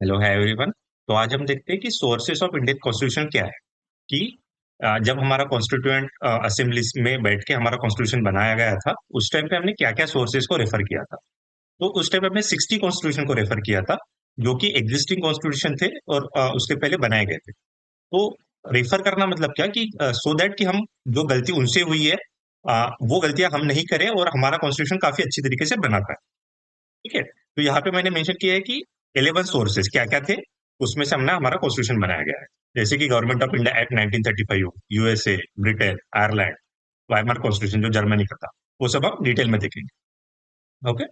Hello है everyone. तो आज हम देखते हैं कि सोर्सेस ऑफ इंडियन कॉन्स्टिट्यूशन क्या है। कि जब हमारा कॉन्स्टिट्यूएंट असेंबली में बैठ के हमारा कॉन्स्टिट्यूशन बनाया गया था, उस टाइम पे हमने क्या क्या सोर्सेस को रेफर किया था। तो उस टाइम पे हमने 60 कॉन्स्टिट्यूशन को रेफर किया था, जो कि एग्जिस्टिंग कॉन्स्टिट्यूशन थे और उसके पहले बनाए गए थे। तो रेफर करना मतलब क्या कि सो दैट कि हम जो गलती उनसे हुई है, वो गलतियां हम नहीं करें और हमारा कॉन्स्टिट्यूशन काफी अच्छी तरीके से बना पाए। ठीक है। तो यहाँ पे मैंने मेंशन किया है कि 11 सोर्सेज क्या क्या थे, उसमें से हमने हमारा कॉन्स्टिट्यूशन बनाया गया है। जैसे कि government of India act 1935, USA, Britain, Ireland, Weimar constitution जो जर्मनी का था, वो सब हम डिटेल में देखेंगे। ओके।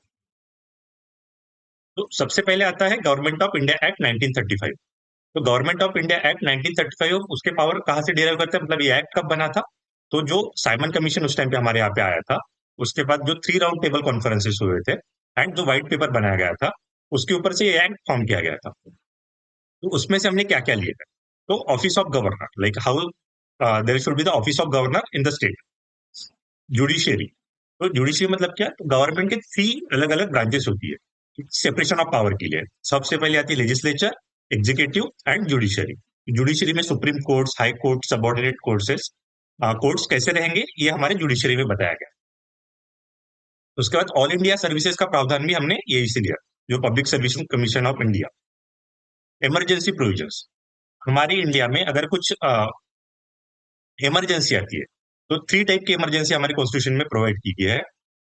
तो सबसे पहले आता है गवर्नमेंट ऑफ इंडिया एक्ट 1935। तो गवर्नमेंट ऑफ इंडिया एक्ट 1935, उसके पावर कहाँ से डिराइव करते हैं, मतलब ये एक्ट कब बना था। तो जो साइमन कमीशन उस टाइम पे हमारे यहाँ पे आया था, उसके बाद जो 3 राउंड टेबल कॉन्फ्रेंसेस हुए थे एंड जो व्हाइट पेपर बनाया गया था, उसके ऊपर से ये एक्ट फॉर्म किया गया था। तो उसमें से हमने क्या क्या लिया है। तो office of governor, like how there should be the office of governor in the state. Judiciary, तो जुडिशियरी मतलब क्या, तो गवर्नमेंट के 3 अलग अलग ब्रांचेस होती है सेपरेशन ऑफ पावर के लिए। सबसे पहले आती है legislature, executive and judiciary. Judiciary में supreme courts, high court, subordinate courts, courts कैसे रहेंगे ये हमारे जुडिशियरी में बताया गया। उसके बाद ऑल इंडिया सर्विसेज का प्रावधान भी हमने यही से लिया, जो public service commission of India. Emergency provisions, हमारी इंडिया में अगर कुछ इमरजेंसी आती है, तो 3 टाइप की इमरजेंसी हमारे कॉन्स्टिट्यूशन में प्रोवाइड की गई है।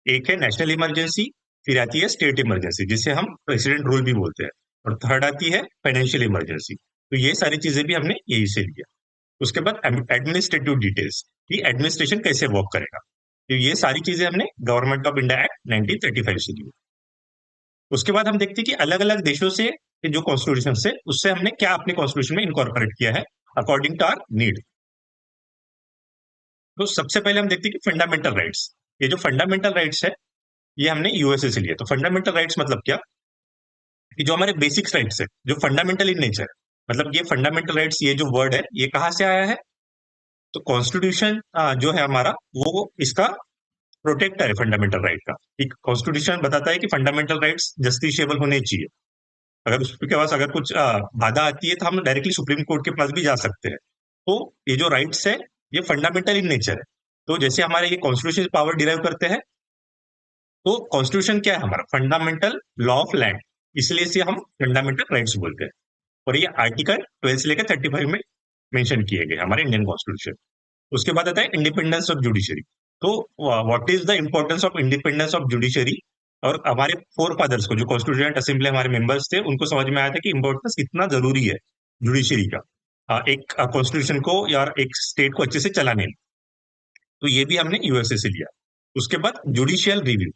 एक है नेशनल इमरजेंसी, फिर आती है स्टेट इमरजेंसी जिसे हम प्रेसिडेंट रूल भी बोलते हैं, और थर्ड आती है फाइनेंशियल इमरजेंसी। तो ये सारी चीजें भी हमने यही से लिया। उसके बाद एडमिनिस्ट्रेटिव डिटेल्स, कि एडमिनिस्ट्रेशन कैसे वर्क करेगा। तो ये सारी चीजें हमने गवर्नमेंट ऑफ इंडिया एक्ट 1935 से ली। उसके बाद हम देखते हैं कि अलग अलग देशों से के जो कॉन्स्टिट्यूशन है, उससे हमने क्या अपने कॉन्स्टिट्यूशन में इनकॉर्पोरेट किया है अकॉर्डिंग टू आर नीड। तो सबसे पहले हम देखते हैं कि फंडामेंटल राइट्स। ये जो फंडामेंटल राइट्स है, ये हमने यूएसए से लिए। तो फंडामेंटल राइट्स मतलब क्या, कि जो हमारे बेसिक राइट्स है, जो फंडामेंटल इन नेचर है। मतलब ये फंडामेंटल राइट्स, ये जो वर्ड है, ये कहाँ से आया है। तो कॉन्स्टिट्यूशन जो है हमारा, वो इसका प्रोटेक्टर है फंडामेंटल राइट का। कॉन्स्टिट्यूशन बताता है कि फंडामेंटल राइट्स जस्टिसेबल होने चाहिए। अगर उसके पास अगर कुछ बाधा आती है, तो हम डायरेक्टली सुप्रीम कोर्ट के पास भी जा सकते हैं। तो ये जो राइट्स है, ये फंडामेंटल इन नेचर है। तो जैसे हमारे ये कॉन्स्टिट्यूशन पावर डिराइव करते हैं, तो कॉन्स्टिट्यूशन क्या है हमारा, फंडामेंटल लॉ ऑफ लैंड, इसलिए इसे हम फंडामेंटल राइट्स बोलते हैं। और ये आर्टिकल 12 से लेकर 35 में मेंशन किए गए हमारे इंडियन कॉन्स्टिट्यूशन। उसके बाद आता है इंडिपेंडेंस ऑफ जुडिशरी। तो what is the importance of independence of judiciary. और हमारे फोर फादर्स को, जो कॉन्स्टिट्यूएंट असेंबली हमारे मेंबर्स थे, उनको समझ में आया था कि इंपॉर्टेंस कितना जरूरी है जुडिशरी का, एक कॉन्स्टिट्यूशन को या एक स्टेट को अच्छे से चलाने में। तो ये भी हमने यूएसए से लिया। उसके बाद जुडिशियल रिव्यू,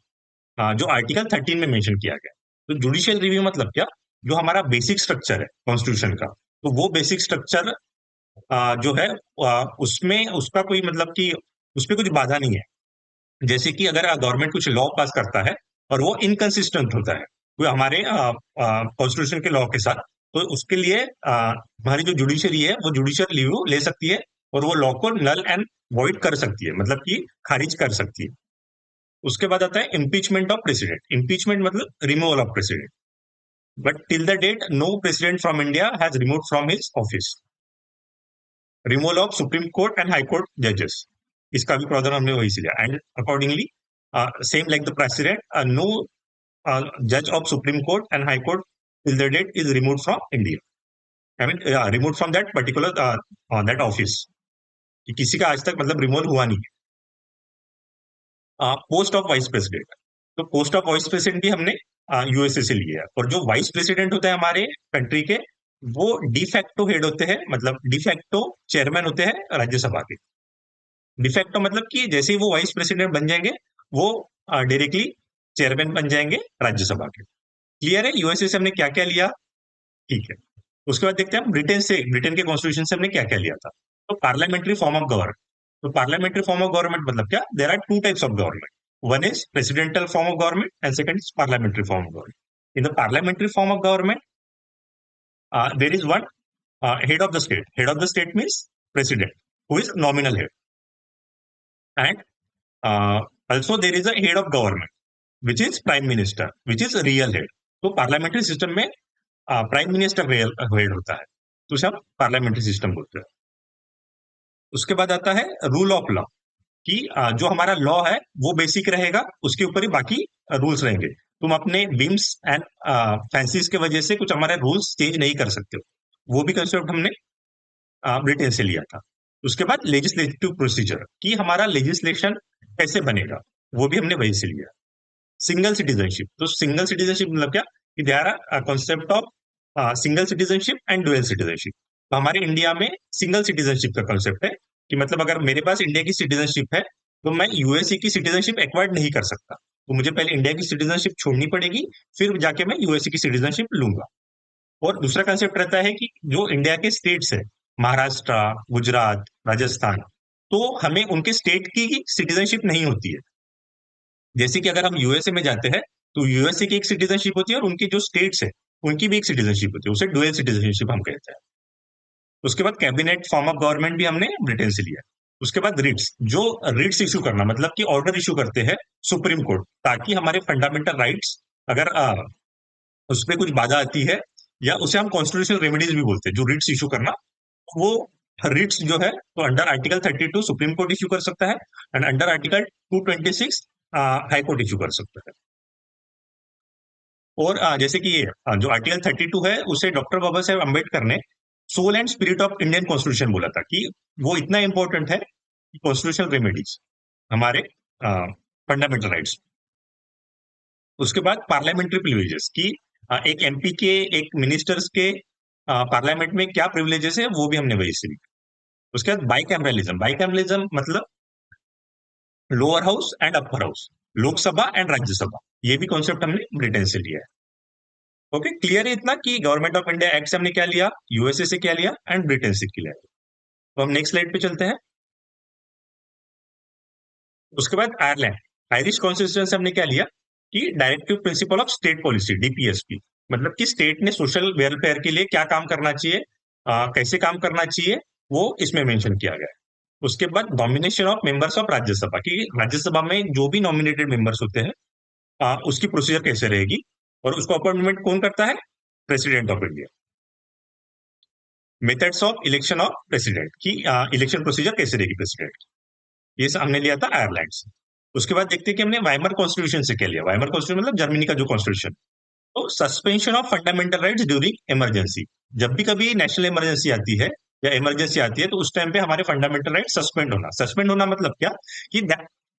जो आर्टिकल 13 में मेंशन किया गया। तो जुडिशियल रिव्यू मतलब क्या, जो हमारा बेसिक स्ट्रक्चर है कॉन्स्टिट्यूशन का, तो वो बेसिक स्ट्रक्चर जो है, उसमें उसका कोई मतलब कि उसपे कुछ बाधा नहीं है। जैसे कि अगर गवर्नमेंट कुछ लॉ पास करता है और वो इनकंसिस्टेंट होता है कोई हमारे कॉन्स्टिट्यूशन के लॉ के साथ, तो उसके लिए हमारी जो जुडिशरी है, वो जुडिशियल रिव्यू ले सकती है और वो लॉ को नल एंड वॉइड कर सकती है, मतलब कि खारिज कर सकती है। उसके बाद आता है इम्पीचमेंट ऑफ प्रेसिडेंट। इम्पीचमेंट मतलब removal of president, but till the date no president from India has remove from his office. Removal of supreme court and high court जजेस, इसका भी प्रावधान हमने वही से लिया। And accordingly same like the president, no जज of supreme court and high court till the date is remove from India, I mean remove from that particular that office, कि किसी का आज तक मतलब रिमूवल हुआ नहीं है। पोस्ट ऑफ वाइस प्रेसिडेंट, तो पोस्ट ऑफ वाइस प्रेसिडेंट भी हमने यूएसए से लिया है। और जो वाइस प्रेसिडेंट होता है हमारे कंट्री के, वो डिफैक्टो हेड होते हैं, मतलब डिफैक्टो चेयरमैन होते हैं राज्यसभा के। डिफैक्टो मतलब कि जैसे ही वो वाइस प्रेसिडेंट बन जाएंगे, वो डायरेक्टली चेयरमैन बन जाएंगे राज्यसभा के। क्लियर है यूएसए से हमने क्या क्या लिया। ठीक है। उसके बाद देखते हैं हम ब्रिटेन से, ब्रिटेन के कॉन्स्टिट्यूशन से हमने क्या क्या लिया था। तो पार्लियामेंट्री फॉर्म ऑफ गवर्नमेंट। तो पार्लियामेंट्री फॉर्म ऑफ गवर्नमेंट मतलब क्या, there are 2 types of government. One is presidential form of government and second is parliamentary form of government. In the parliamentary form of government, there is one head of the state. Head of the state means president, who is nominal head. And also there is a head of government, which is prime minister, which is real head. तो parliamentary system में prime minister head होता है, तो उसे हम parliamentary system बोलते हैं। उसके बाद आता है रूल ऑफ लॉ, कि जो हमारा लॉ है वो बेसिक रहेगा, उसके ऊपर ही बाकी रूल्स रहेंगे। तुम अपने विम्स एंड फैंसीज के वजह से कुछ हमारे रूल्स चेंज नहीं कर सकते हो। वो भी कंसेप्ट हमने ब्रिटेन से लिया था। उसके बाद लेजिस्लेटिव प्रोसीजर, कि हमारा लेजिस्लेशन कैसे बनेगा, वो भी हमने वही से लिया। सिंगल सिटीजनशिप, तो सिंगल सिटीजनशिप मतलब क्या, कि they are concept of single citizenship and dual citizenship. तो हमारे इंडिया में सिंगल सिटीजनशिप का कॉन्सेप्ट है, कि मतलब अगर मेरे पास इंडिया की सिटीजनशिप है तो मैं यूएसए की सिटीजनशिप एक्वायर्ड नहीं कर सकता, तो मुझे पहले इंडिया की सिटीजनशिप छोड़नी पड़ेगी, फिर जाके मैं यूएसए की सिटीजनशिप लूंगा। और दूसरा कंसेप्ट रहता है कि जो इंडिया के स्टेट्स है, महाराष्ट्र, गुजरात, राजस्थान, तो हमें उनके स्टेट की सिटीजनशिप नहीं होती है। जैसे कि अगर हम यूएसए में जाते हैं तो यूएसए की एक सिटीजनशिप होती है और उनकी जो स्टेट्स है उनकी भी एक सिटीजनशिप होती है, उसे डुअल सिटीजनशिप हम कहते हैं। उसके बाद कैबिनेट फॉर्म ऑफ गवर्नमेंट भी हमने ब्रिटेन से लिया। उसके बाद रिट्स, जो रिट्स इशू करना मतलब कि ऑर्डर इशू करते हैं सुप्रीम कोर्ट, ताकि हमारे फंडामेंटल राइट्स अगर उस पर कुछ बाधा आती है, या उसे हम कॉन्स्टिट्यूशनल रेमेडीज भी बोलते हैं, जो रिट्स इशू करना, वो रिट्स जो है तो under article 32 supreme court issue कर सकता है, and under article 226 high court issue कर सकता है। और जैसे कि ये जो आर्टिकल 32 है उसे डॉक्टर बाबा साहेब अम्बेडकर ने soul and spirit of Indian constitution बोला था, कि वो इतना इंपॉर्टेंट है कि कॉन्स्टिट्यूशनल रेमेडीज हमारे फंडामेंटल राइट्स। उसके बाद पार्लियामेंट्री प्रिविलेजेस, की एक एमपी के, एक मिनिस्टर्स के पार्लियामेंट में क्या प्रिविलेजेस है, वो भी हमने वही से लिखा। उसके बाद बाइकैमरलिज्म, बाइकैमरलिज्म मतलब lower house and upper house, Lok Sabha and Rajya Sabha, ये भी कॉन्सेप्ट हमने ब्रिटेन से लिया है। ओके, क्लियर है इतना कि गवर्नमेंट ऑफ इंडिया एक्ट से हमने क्या लिया, यूएसए से क्या लिया एंड ब्रिटेन से क्या लिया। तो हम नेक्स्ट स्लाइड पे चलते हैं। उसके बाद आयरलैंड, आयरिश कॉन्स्टिट्यूशन से हमने क्या लिया, कि directive principle of state policy, DPSP, मतलब कि स्टेट ने सोशल वेलफेयर के लिए क्या काम करना चाहिए, कैसे काम करना चाहिए, वो इसमें मेंशन किया गया है। उसके बाद nomination of members of Rajya Sabha, की राज्यसभा में जो भी नॉमिनेटेड मेंबर्स होते हैं उसकी प्रोसीजर कैसे रहेगी, और उसको अपॉइंटमेंट कौन करता है, president of India. Methods of election of president, की इलेक्शन प्रोसीजर कैसे रहेगी प्रेसिडेंट, ये सब हमने लिया था आयरलैंड से। उसके बाद देखते हैं कि हमने वाइमर कॉन्स्टिट्यूशन से क्या लिया। वाइमर कॉन्स्टिट्यूशन मतलब जर्मनी का जो कॉन्स्टिट्यूशन, तो suspension of fundamental rights during emergency, जब भी कभी नेशनल इमरजेंसी आती है या इमरजेंसी आती है तो उस टाइम पे हमारे फंडामेंटल राइट सस्पेंड होना। सस्पेंड होना मतलब क्या, कि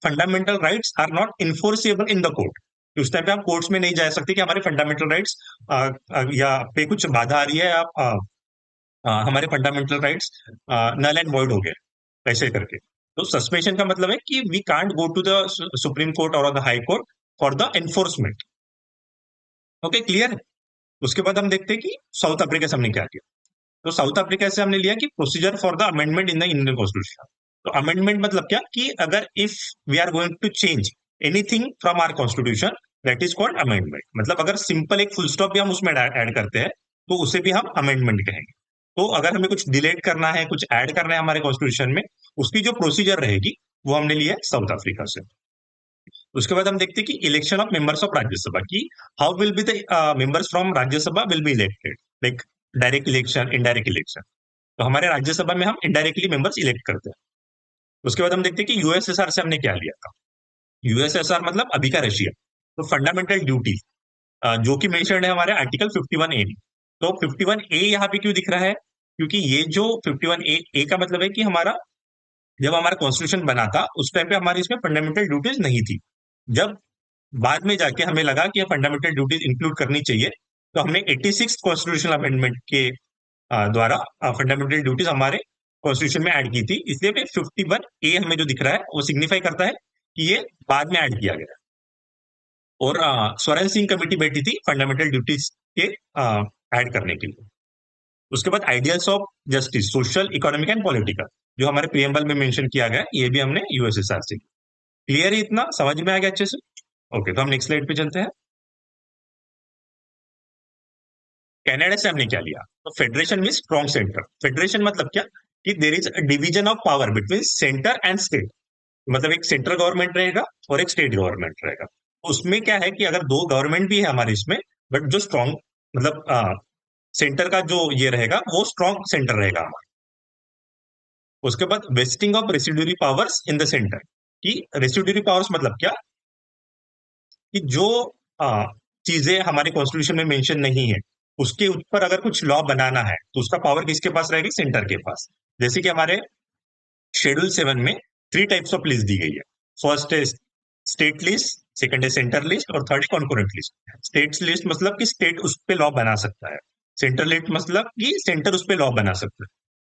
fundamental rights are not enforceable in the court, उस टाइम पे आप कोर्ट्स में नहीं जा सकते कि हमारे फंडामेंटल राइट्स या पे कुछ बाधा आ रही है, आप हमारे fundamental rights null and void हो गए ऐसे करके। तो सस्पेंशन का मतलब है कि we can't go to the supreme court और the high court for the enforcement. Okay, clear है। उसके बाद हम देखते हैं कि साउथ अफ्रीका से हमने क्या किया। तो साउथ अफ्रीका से हमने लिया कि procedure for the amendment in the Indian constitution. तो अमेंडमेंट मतलब क्या, कि अगर if we are going to change anything from our constitution, that is called amendment. मतलब अगर सिंपल एक फुल स्टॉप भी हम उसमें ऐड करते हैं तो उसे भी हम अमेंडमेंट कहेंगे। तो अगर हमें कुछ डिलीट करना है, कुछ ऐड करना है हमारे कॉन्स्टिट्यूशन में, उसकी जो प्रोसीजर रहेगी वो हमने लिया है साउथ अफ्रीका से। उसके बाद हम देखते हैं कि election of members of Rajya Sabha, की how will be the members from Rajya Sabha will be elected, like direct election, indirect election. तो हमारे राज्यसभा में हम इनडायरेक्टली मेंबर्स इलेक्ट करते हैं। उसके बाद हम देखते हैं कि यूएसएसआर से हमने क्या लिया था। यूएसएसआर मतलब अभी का रशिया। तो फंडामेंटल ड्यूटी जो कि मेंशन्ड है हमारे आर्टिकल 51A में। तो 51A यहाँ पे क्यों दिख रहा है, क्योंकि ये जो 51A का मतलब है कि हमारा, जब हमारा कॉन्स्टिट्यूशन बना था उस टाइम पे हमारी इसमें फंडामेंटल ड्यूटीज नहीं थी। जब बाद में जाके हमें लगा कि फंडामेंटल ड्यूटीज इंक्लूड करनी चाहिए, तो हमने 86 कॉन्स्टिट्यूशनल अमेंडमेंट के द्वारा फंडामेंटल ड्यूटीज हमारे कॉन्स्टिट्यूशन में ऐड की थी। इसलिए 51A हमें जो दिख रहा है वो सिग्निफाई करता है कि ये बाद में ऐड किया गया। और स्वरण सिंह कमेटी बैठी थी फंडामेंटल ड्यूटीज के ऐड करने के लिए। उसके बाद ideals of justice, social, economic and political, जो हमारे प्रियम्बल में मेंशन किया गया, ये भी हमने यूएसएसआर से किया। क्लियर है इतना, समझ में आ गया अच्छे से। ओके, तो हम नेक्स्ट स्लाइड पे चलते हैं। कनाडा से हमने क्या लिया, तो federation mean strong centre. Federation मतलब क्या, कि there is division of power between centre and state, मतलब एक सेंट्रल गवर्नमेंट रहेगा और एक स्टेट गवर्नमेंट रहेगा। उसमें क्या है कि अगर दो गवर्नमेंट भी है हमारे इसमें, बट जो स्ट्रॉन्ग मतलब सेंटर का जो ये रहेगा वो स्ट्रॉन्ग सेंटर रहेगा हमारा। उसके बाद wasting of residuary powers in the centre. कि रेसिड्यूरी पावर्स मतलब क्या, कि जो आ, चीजें हमारे कॉन्स्टिट्यूशन में मेंशन नहीं है उसके ऊपर अगर कुछ लॉ बनाना है तो उसका पावर किसके पास रहेगी, सेंटर के पास। जैसे कि हमारे शेड्यूल 7 में 3 टाइप्स ऑफ लिस्ट दी गई है। फर्स्ट है स्टेट लिस्ट, सेकंड है सेंटर लिस्ट, और थर्ड है कॉन्करेंट लिस्ट। स्टेट लिस्ट मतलब कि स्टेट उस पे लॉ बना सकता है, सेंटर लिस्ट मतलब कि सेंटर उस पे लॉ बना सकता है,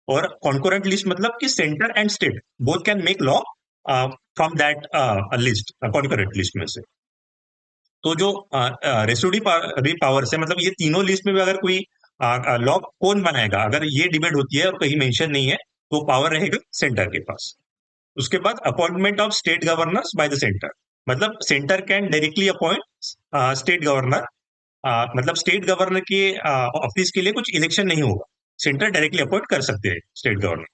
और कॉन्करेंट लिस्ट मतलब कि centre and state both can make law from that list, concurrent list में से। तो जो रेसिड्यूरी पावर्स है, मतलब ये तीनों लिस्ट में भी अगर कोई लॉ कौन बनाएगा, अगर ये डिबेट होती है और कहीं मेंशन नहीं है तो पावर रहेगा सेंटर के पास। उसके बाद appointment of state governors by the centre, मतलब centre can directly appoint state governor. मतलब स्टेट गवर्नर के ऑफिस के लिए कुछ इलेक्शन नहीं होगा, सेंटर डायरेक्टली अपॉइंट कर सकते हैं state governor.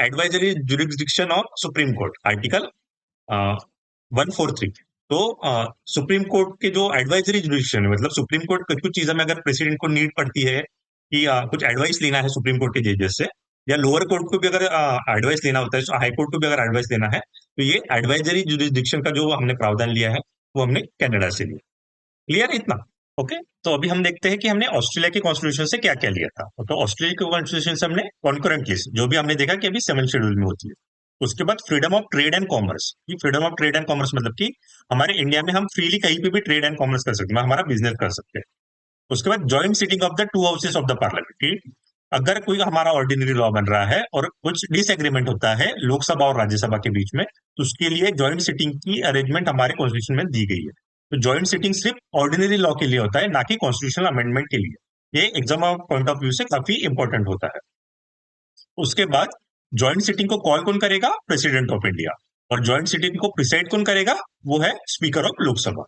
Advisory jurisdiction of supreme court, article 143। तो सुप्रीम कोर्ट के जो एडवाइजरी जुरिस्डिक्शन है, मतलब सुप्रीम कोर्ट कुछ चीजों में अगर प्रेसिडेंट को नीड पड़ती है कि कुछ एडवाइस लेना है सुप्रीम कोर्ट के जजेस से, या लोअर कोर्ट को भी अगर एडवाइस लेना होता है, हाई कोर्ट को भी अगर एडवाइस लेना है, तो ये एडवाइजरी जुरिस्डिक्शन का जो हमने प्रावधान लिया है वो हमने कनाडा से लिया। क्लियर है इतना? ओके। तो अभी हम देखते हैं कि हमने ऑस्ट्रेलिया के कॉन्स्टिट्यूशन से क्या क्या लिया था। तो ऑस्ट्रेलिया के कॉन्स्टिट्यूशन से हमने कॉन्करेंट लिस्ट, जो भी हमने देखा कि अभी 7 शेड्यूल में होती है। उसके बाद freedom of trade and commerce. ये freedom of trade and commerce मतलब कि हमारे इंडिया में हम फ्रीली कहीं पे भी ट्रेड एंड कॉमर्स कर सकते हैं, हमारा बिजनेस कर सकते हैं। उसके बाद joint sitting of the two houses of the parliament, कि अगर कोई हमारा ऑर्डिनरी लॉ बन रहा है और कुछ डिसएग्रीमेंट होता है लोकसभा और राज्यसभा के बीच में, तो उसके लिए जॉइंट सिटिंग की अरेंजमेंट हमारे कॉन्स्टिट्यूशन में दी गई है। तो जॉइंट सिटिंग सिर्फ ऑर्डिनरी लॉ के लिए होता है, ना कि कॉन्स्टिट्यूशनल अमेंडमेंट के लिए। ये एग्जाम पॉइंट ऑफ व्यू से काफी इंपॉर्टेंट होता है। उसके बाद जॉइंट सिटिंग को कॉल कौन करेगा, प्रेसिडेंट ऑफ इंडिया। और जॉइंट सिटिंग को प्रिसाइड कौन करेगा, वो है स्पीकर ऑफ लोकसभा।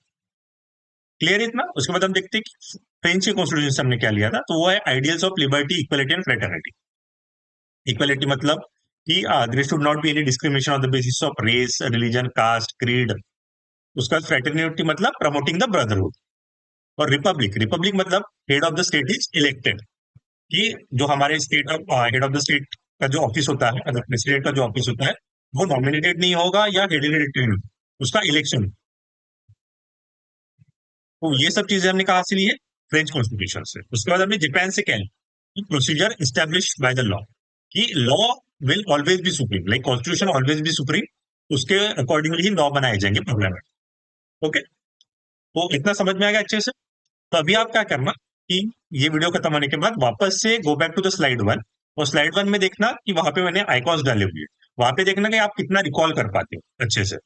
क्लियर इतना? उसके बाद हम देखते हैं कि फ्रेंच के कॉन्स्टिट्यूशन से हमने क्या लिया था, तो वो है ideals of liberty, equality and fraternity. Equality मतलब कि there should not be any discrimination on the basis of race, religion, caste, creed. उसका फ्रेटर्निटी मतलब प्रमोटिंग द ब्रदरहुड। और रिपब्लिक, रिपब्लिक मतलब head of the state is elected, कि जो हमारे state of head of the state का जो office होता है, मतलब प्रेसिडेंट का जो ऑफिस होता है, वो नॉमिनेटेड नहीं होगा या हेरिडिटरी, उसका इलेक्शन। तो ये सब चीजें हमने कहा से ली है, फ्रेंच कॉन्स्टिट्यूशन से। उसके बाद हमने जापान से क्या लिया, procedure establish by the law, कि law will always be supreme, like constitution always be supreme, उसके अकॉर्डिंगली ही लॉ बनाए जाएंगे पार्लियामेंट। ओके। तो इतना समझ में आ गया अच्छे से? तो अभी आप क्या करना कि ये वीडियो खत्म होने के बाद वापस से go back to the slide 1, और स्लाइड 1 में देखना कि वहां पे मैंने आइकॉन्स डाले हुए हैं, वहां पे देखना कि आप कितना रिकॉल कर पाते हो अच्छे से।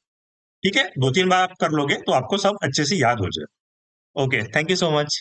ठीक है, 2-3 बार आप कर लोगे तो आपको सब अच्छे से याद हो जाए। Okay, thank you so much.